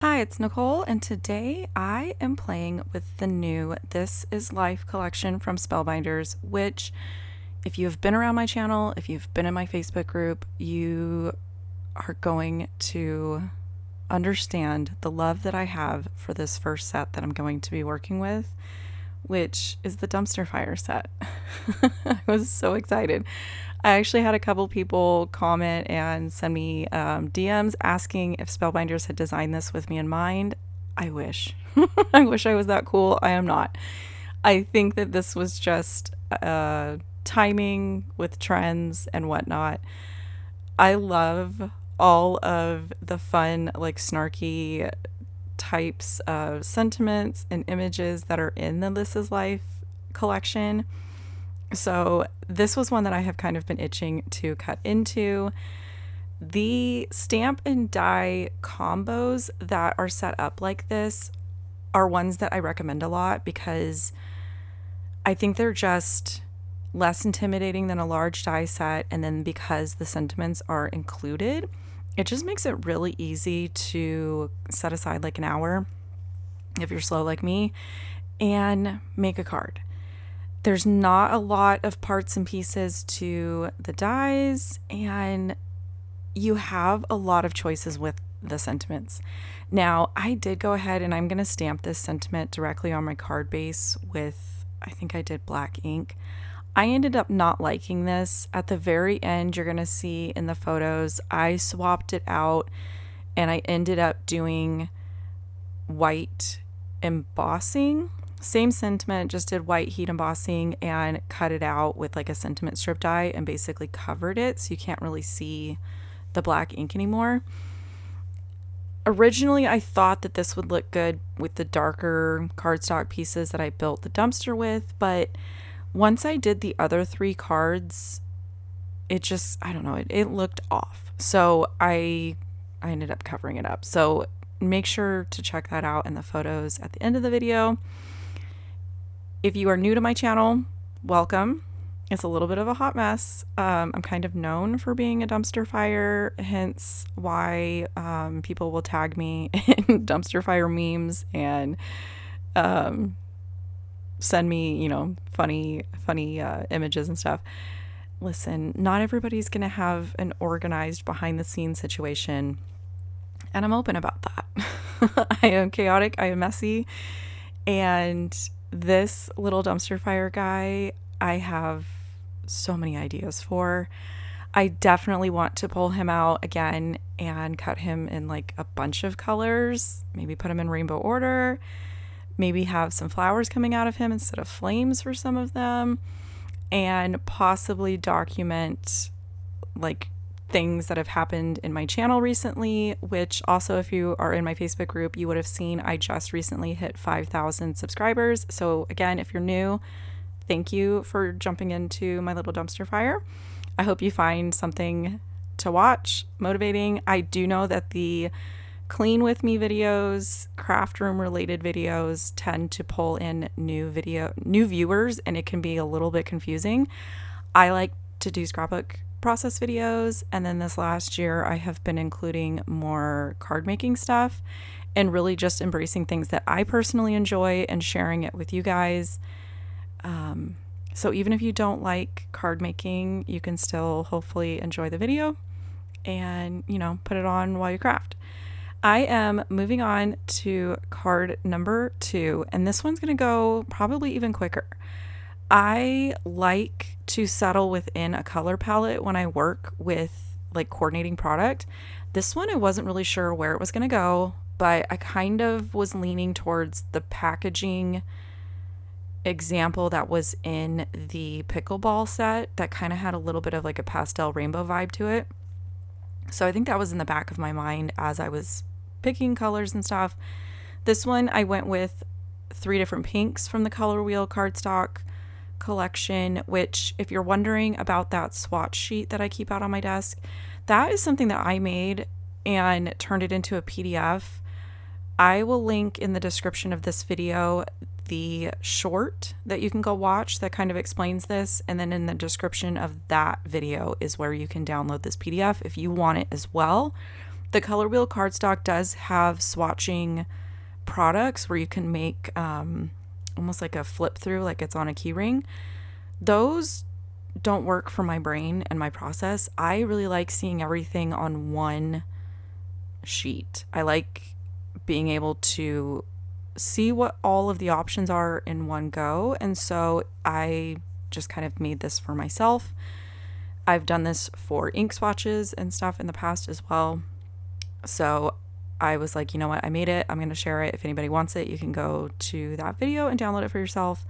Hi, it's Nicole, and today I am playing with the new This Is Life collection from Spellbinders, which, if you have been around my channel, if you've been in my Facebook group, you are going to understand the love that I have for this first set that I'm going to be working with, which is the dumpster fire set. I was so excited. I actually had a couple people comment and send me DMs asking if Spellbinders had designed this with me in mind. I wish. I wish I was that cool. I am not. I think that this was just timing with trends and whatnot. I love all of the fun, like snarky types of sentiments and images that are in the This Is Life collection. So this was one that I have kind of been itching to cut into. The stamp and die combos that are set up like this are ones that I recommend a lot because I think they're just less intimidating than a large die set, and then because the sentiments are included, it just makes it really easy to set aside like an hour if you're slow like me and make a card. There's not a lot of parts and pieces to the dies, and you have a lot of choices with the sentiments. Now, I did go ahead and I'm going to stamp this sentiment directly on my card base with, I think I did black ink. I ended up not liking this. At the very end, you're going to see in the photos, I swapped it out and I ended up doing white embossing. Same sentiment, just did white heat embossing and cut it out with like a sentiment strip die and basically covered it so you can't really see the black ink anymore. Originally, I thought that this would look good with the darker cardstock pieces that I built the dumpster with, but once I did the other three cards, it just, I don't know, it looked off. So I ended up covering it up. So make sure to check that out in the photos at the end of the video. If you are new to my channel, welcome. It's a little bit of a hot mess. I'm kind of known for being a dumpster fire, hence why people will tag me in dumpster fire memes and send me, funny images and stuff. Listen, not everybody's going to have an organized behind the scenes situation, and I'm open about that. I am chaotic, I am messy, and this little dumpster fire guy, I have so many ideas for. I definitely want to pull him out again and cut him in like a bunch of colors, maybe put him in rainbow order, maybe have some flowers coming out of him instead of flames for some of them, and possibly document like things that have happened in my channel recently, which also, if you are in my Facebook group, you would have seen I just recently hit 5,000 subscribers. So again, if you're new, thank you for jumping into my little dumpster fire. I hope you find something to watch, motivating. I do know that the clean with me videos, craft room related videos tend to pull in new viewers, and it can be a little bit confusing. I like to do scrapbook process videos, and then this last year I have been including more card making stuff and really just embracing things that I personally enjoy and sharing it with you guys. So even if you don't like card making, you can still hopefully enjoy the video and put it on while you craft. I am moving on to card number 2, and this one's gonna go probably even quicker. I like to settle within a color palette when I work with like coordinating product. This one, I wasn't really sure where it was going to go, but I kind of was leaning towards the packaging example that was in the pickleball set that kind of had a little bit of like a pastel rainbow vibe to it. So I think that was in the back of my mind as I was picking colors and stuff. This one, I went with 3 different pinks from the Color Wheel cardstock collection, which, if you're wondering about that swatch sheet that I keep out on my desk, that is something that I made and turned it into a PDF. I will link in the description of this video the short that you can go watch that kind of explains this, and then in the description of that video is where you can download this PDF if you want it as well. The Color Wheel cardstock does have swatching products where you can make almost like a flip through, like it's on a key ring. Those don't work for my brain and my process. I really like seeing everything on one sheet. I like being able to see what all of the options are in one go. And so I just kind of made this for myself. I've done this for ink swatches and stuff in the past as well. So I was like, you know what? I made it. I'm going to share it. If anybody wants it, you can go to that video and download it for yourself.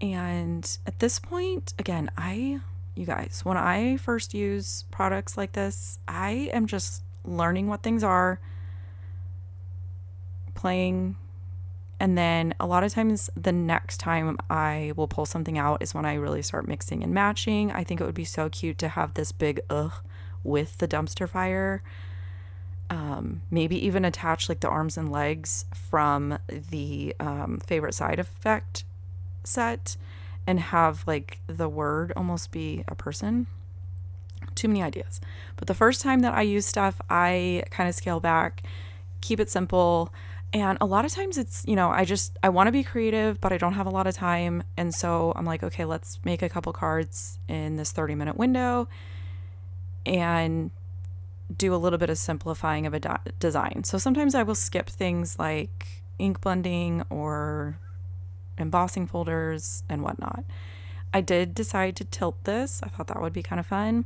And at this point, again, you guys, when I first use products like this, I am just learning what things are, playing, and then a lot of times the next time I will pull something out is when I really start mixing and matching. I think it would be so cute to have this big with the dumpster fire. Maybe even attach like the arms and legs from the favorite side effect set and have like the word almost be a person. Too many ideas. But the first time that I use stuff, I kind of scale back, keep it simple. And a lot of times it's, I want to be creative, but I don't have a lot of time. And so I'm like, okay, let's make a couple cards in this 30-minute window and do a little bit of simplifying of a design. So sometimes I will skip things like ink blending or embossing folders and whatnot. I did decide to tilt this. I thought that would be kind of fun.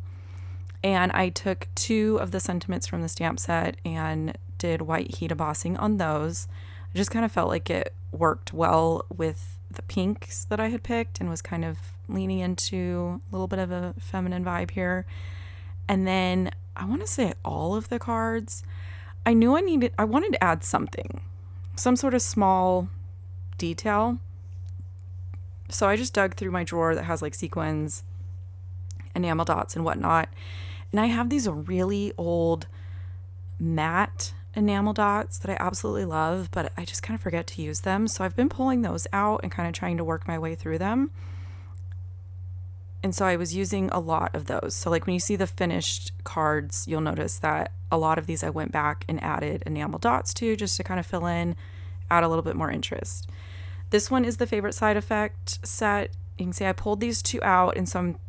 And I took 2 of the sentiments from the stamp set and did white heat embossing on those. I just kind of felt like it worked well with the pinks that I had picked and was kind of leaning into a little bit of a feminine vibe here. And then I want to say all of the cards, I wanted to add something, some sort of small detail. So I just dug through my drawer that has like sequins, enamel dots and whatnot. And I have these really old matte enamel dots that I absolutely love, but I just kind of forget to use them. So I've been pulling those out and kind of trying to work my way through them. And so I was using a lot of those. So like when you see the finished cards, you'll notice that a lot of these I went back and added enamel dots to, just to kind of fill in, add a little bit more interest. This one is the favorite side effect set. You can see I pulled these 2 out, and so I'm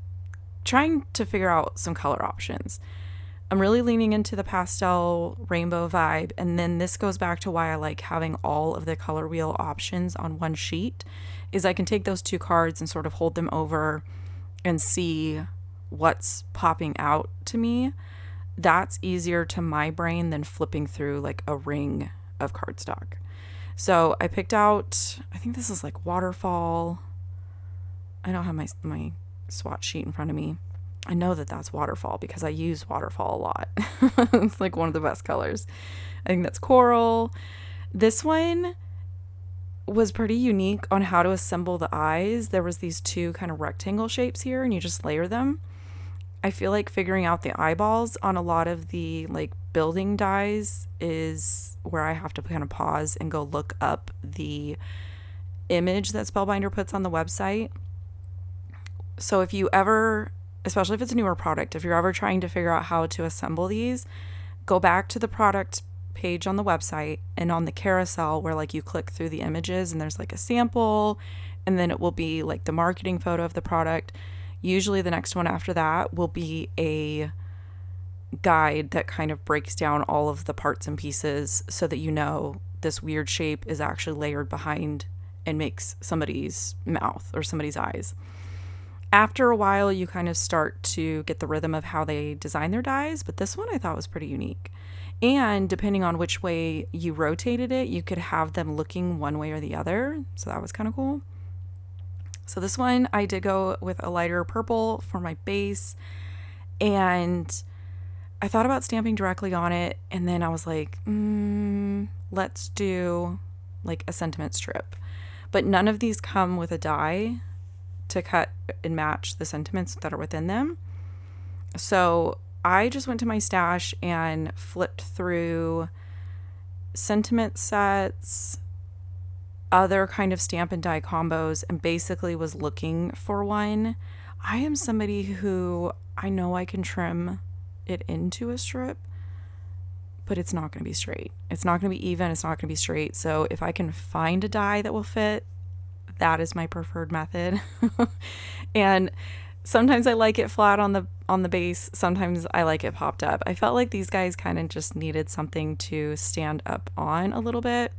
trying to figure out some color options. I'm really leaning into the pastel rainbow vibe, and then this goes back to why I like having all of the color wheel options on one sheet, is I can take those 2 cards and sort of hold them over and see what's popping out to me. That's easier to my brain than flipping through like a ring of cardstock. So I picked out, I think this is like waterfall. I don't have my swatch sheet in front of me. I know that that's waterfall because I use waterfall a lot. It's like one of the best colors. I think that's coral. This one was pretty unique on how to assemble the eyes. There was these 2 kind of rectangle shapes here, and you just layer them. I feel like figuring out the eyeballs on a lot of the like building dies is where I have to kind of pause and go look up the image that Spellbinder puts on the website. So if you ever, especially if it's a newer product, if you're ever trying to figure out how to assemble these, go back to the product page on the website and on the carousel where like you click through the images and there's like a sample, and then it will be like the marketing photo of the product. Usually the next one after that will be a guide that kind of breaks down all of the parts and pieces so that you know this weird shape is actually layered behind and makes somebody's mouth or somebody's eyes. After a while, you kind of start to get the rhythm of how they design their dies, but this one I thought was pretty unique. And depending on which way you rotated it, you could have them looking one way or the other. So that was kind of cool. So this one, I did go with a lighter purple for my base. And I thought about stamping directly on it. And then I was like, let's do like a sentiment strip. But none of these come with a die to cut and match the sentiments that are within them. So I just went to my stash and flipped through sentiment sets, other kind of stamp and die combos, and basically was looking for one. I am somebody who I know I can trim it into a strip, but it's not going to be straight. It's not going to be even. It's not going to be straight. So if I can find a die that will fit, that is my preferred method. And sometimes I like it flat on the base. Sometimes I like it popped up. I felt like these guys kind of just needed something to stand up on a little bit.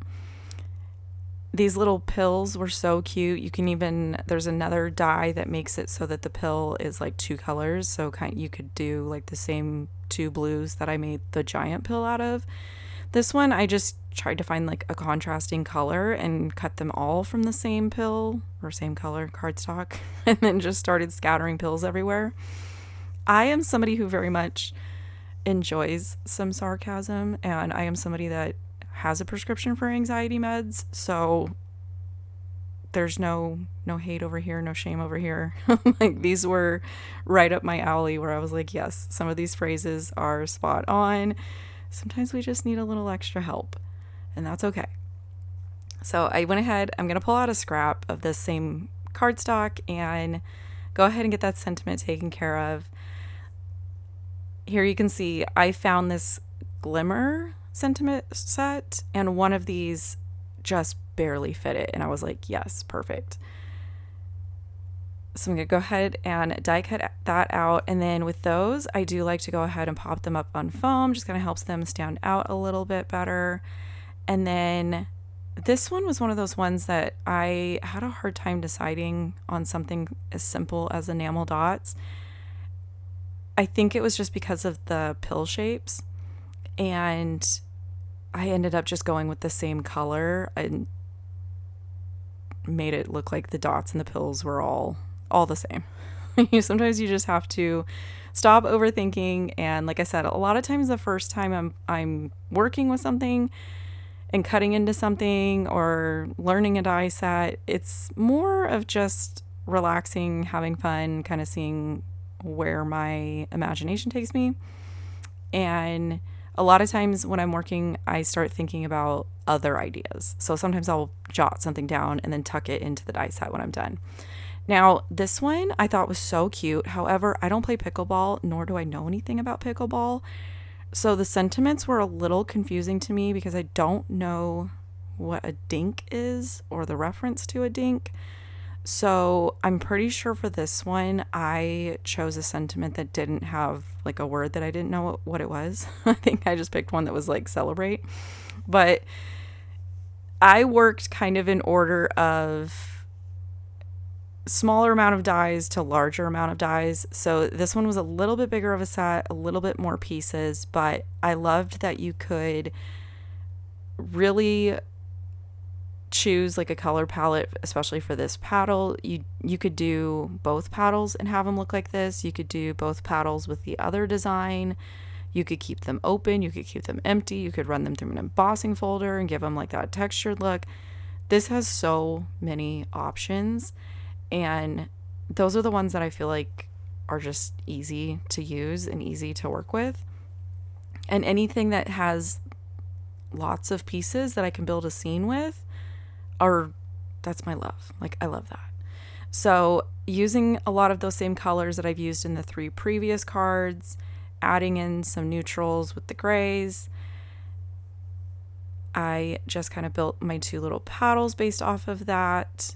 These little pills were so cute. You can even, there's another die that makes it so that the pill is like 2 colors. So you could do like the same 2 blues that I made the giant pill out of. This one, I just tried to find like a contrasting color and cut them all from the same pill or same color cardstock, and then just started scattering pills everywhere. I am somebody who very much enjoys some sarcasm, and I am somebody that has a prescription for anxiety meds, so there's no hate over here, no shame over here. Like, these were right up my alley, where I was like, yes, some of these phrases are spot on. Sometimes we just need a little extra help, and that's okay. So I went ahead, I'm going to pull out a scrap of this same cardstock and go ahead and get that sentiment taken care of. Here you can see I found this glimmer sentiment set, and one of these just barely fit it, and I was like, yes, perfect. So I'm going to go ahead and die cut that out, and then with those, I do like to go ahead and pop them up on foam, just kind of helps them stand out a little bit better. And then this one was one of those ones that I had a hard time deciding on something as simple as enamel dots. I think it was just because of the pill shapes, and I ended up just going with the same color and made it look like the dots and the pills were all the same. Sometimes you just have to stop overthinking, and like I said, a lot of times the first time I'm working with something and cutting into something or learning a die set, it's more of just relaxing, having fun, kind of seeing where my imagination takes me. And a lot of times when I'm working, I start thinking about other ideas. So sometimes I'll jot something down and then tuck it into the die set when I'm done. Now, this one I thought was so cute. However, I don't play pickleball, nor do I know anything about pickleball. So the sentiments were a little confusing to me because I don't know what a dink is or the reference to a dink. So I'm pretty sure for this one, I chose a sentiment that didn't have like a word that I didn't know what it was. I think I just picked one that was like celebrate. But I worked kind of in order of smaller amount of dies to larger amount of dies. So this one was a little bit bigger of a set, a little bit more pieces, but I loved that you could really choose like a color palette, especially for this paddle. You could do both paddles and have them look like this. You could do both paddles with the other design. You could keep them open, you could keep them empty, you could run them through an embossing folder and give them like that textured look. This has so many options, and those are the ones that I feel like are just easy to use and easy to work with. And anything that has lots of pieces that I can build a scene with, that's my love. Like, I love that. So using a lot of those same colors that I've used in the 3 previous cards, adding in some neutrals with the grays, I just kind of built my 2 little paddles based off of that.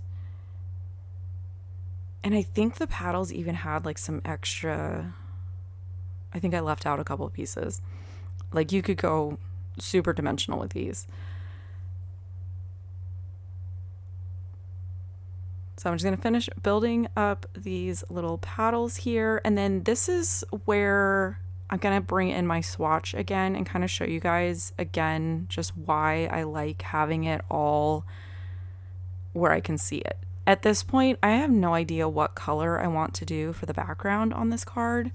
And I think the paddles even had like some extra, I think I left out a couple of pieces. Like, you could go super dimensional with these. So I'm just going to finish building up these little paddles here. And then this is where I'm going to bring in my swatch again and kind of show you guys again just why I like having it all where I can see it. At this point, I have no idea what color I want to do for the background on this card.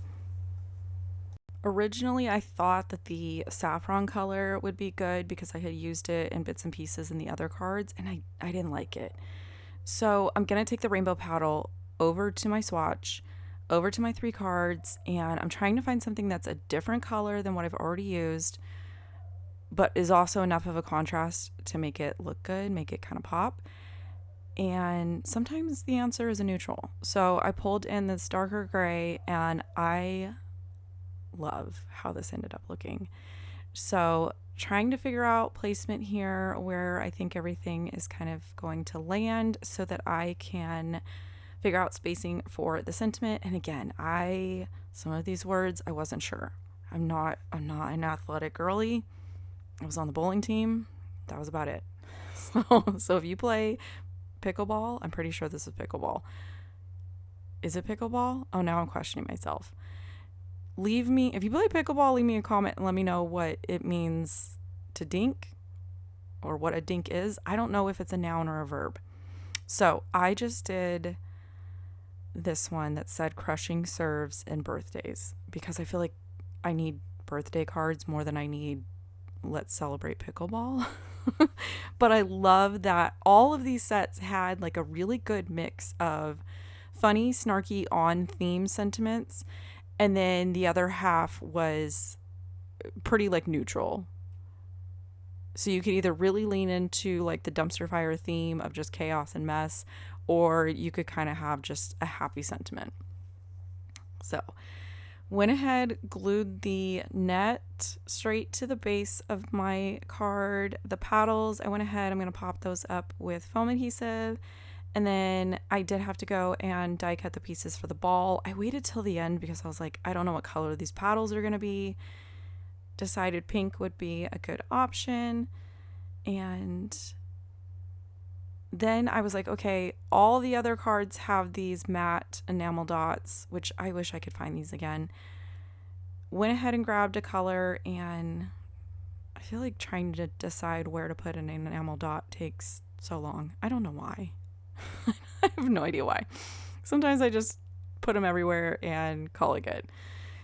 Originally, I thought that the saffron color would be good because I had used it in bits and pieces in the other cards, and I didn't like it. So I'm going to take the rainbow paddle over to my swatch, over to my 3 cards, and I'm trying to find something that's a different color than what I've already used, but is also enough of a contrast to make it look good, make it kind of pop. And sometimes the answer is a neutral. So I pulled in this darker gray, and I love how this ended up looking. So trying to figure out placement here where I think everything is kind of going to land so that I can figure out spacing for the sentiment. And again, some of these words I wasn't sure. I'm not an athletic girly. I was on the bowling team. That was about it. So if you play pickleball, I'm pretty sure this is pickleball. Is it pickleball? Oh, now I'm questioning myself. If you play pickleball, leave me a comment and let me know what it means to dink or what a dink is. I don't know if it's a noun or a verb. So I just did this one that said crushing serves and birthdays because I feel like I need birthday cards more than I need let's celebrate pickleball. But I love that all of these sets had like a really good mix of funny, snarky, on theme sentiments, and then the other half was pretty like neutral. So you could either really lean into like the dumpster fire theme of just chaos and mess, or you could kind of have just a happy sentiment. So went ahead, glued the net straight to the base of my card. The paddles, I went ahead, I'm going to pop those up with foam adhesive. And then I did have to go and die cut the pieces for the ball. I waited till the end because I was like, I don't know what color these paddles are going to be. Decided pink would be a good option. And then I was like, okay, all the other cards have these matte enamel dots, which I wish I could find these again. Went ahead and grabbed a color, and I feel like trying to decide where to put an enamel dot takes so long. I don't know why. I have no idea why. Sometimes I just put them everywhere and call it good.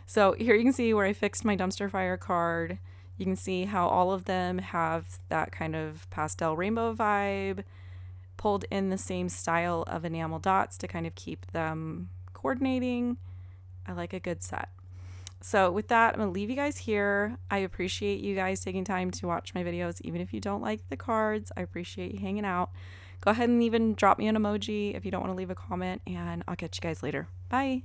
So here you can see where I fixed my dumpster fire card. You can see how all of them have that kind of pastel rainbow vibe, pulled in the same style of enamel dots to kind of keep them coordinating. I like a good set. So with that, I'm going to leave you guys here. I appreciate you guys taking time to watch my videos, even if you don't like the cards. I appreciate you hanging out. Go ahead and even drop me an emoji if you don't want to leave a comment, and I'll catch you guys later. Bye.